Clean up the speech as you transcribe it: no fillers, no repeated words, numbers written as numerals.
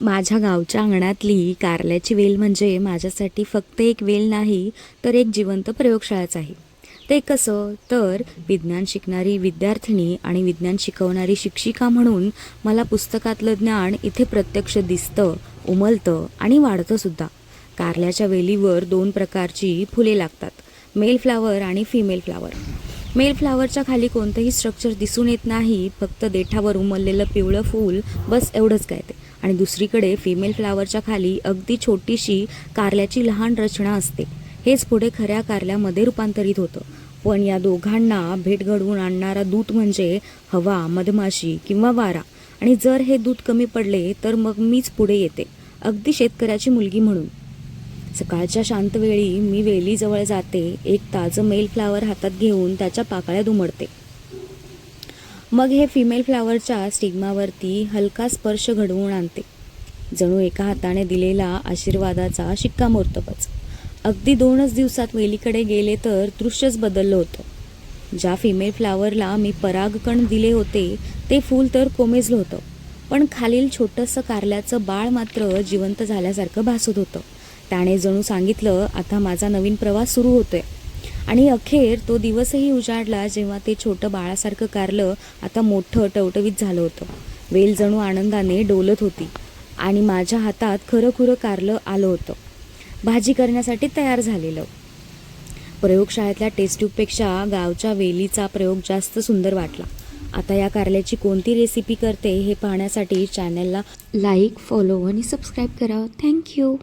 माझ्या गावच्या अंगणातली कारल्याची वेल म्हणजे माझ्यासाठी फक्त एक वेल नाही, तर एक जिवंत प्रयोगशाळाच आहे. ते कसं तर विज्ञान शिकणारी विद्यार्थिनी आणि विज्ञान शिकवणारी शिक्षिका म्हणून मला पुस्तकातलं ज्ञान इथे प्रत्यक्ष दिसतं, उमलतं आणि वाढतं सुद्धा. कारल्याच्या वेलीवर 2 प्रकारची फुले लागतात, मेल फ्लावर आणि फिमेल फ्लावर. मेल फ्लावरच्या खाली कोणतंही स्ट्रक्चर दिसून येत नाही, फक्त देठावर उमललेलं पिवळं फूल, बस एवढंच काय ते. आणि दुसरीकडे फिमेल फ्लावरच्या खाली अगदी छोटीशी कारल्याची लहान रचना असते. हेच पुढे खऱ्या कारल्यामध्ये रूपांतरित होतं. पण या दोघांना भेट घडवून आणणारा दूत म्हणजे हवा, मधमाशी किंवा वारा. आणि जर हे दूत कमी पडले तर मग मीच पुढे येते, अगदी शेतकऱ्याची मुलगी म्हणून. सकाळच्या शांत वेळी मी वेलीजवळ जाते, एक ताजं मेल फ्लावर हातात घेऊन त्याच्या पाकळ्या दुमडते. मग हे फिमेल फ्लावरच्या स्टिग्मावरती हलका स्पर्श घडवून आणते, जणू एका हाताने दिलेला आशीर्वादाचा शिक्कामोर्तबच. अगदी 2च दिवसात वेलीकडे गेले तर दृश्यच बदललं होतं. ज्या फिमेल फ्लावरला मी परागकण दिले होते ते फूल तर कोमेजलं होतं, पण खालील छोटंसं कारल्याचं बाळ मात्र जिवंत झाल्यासारखं भासत होतं. त्याने जणू सांगितलं, आता माझा नवीन प्रवास सुरू होतोय. आणि अखेर तो दिवसही उजाडला जेव्हा ते छोटं बाळासारखं कारलं आता मोठं टवटवीत झालं होतं. वेल जणू आनंदाने डोलत होती आणि माझ्या हातात खरंखुरं कारलं आलं होतं, भाजी करण्यासाठी तयार झालेलं. प्रयोगशाळेतल्या टेस्ट ट्यूबपेक्षा गावच्या वेलीचा प्रयोग जास्त सुंदर वाटला. आता या कारल्याची कोणती रेसिपी करते हे पाहण्यासाठी चॅनलला लाईक, फॉलो आणि सबस्क्राईब करा. थँक्यू.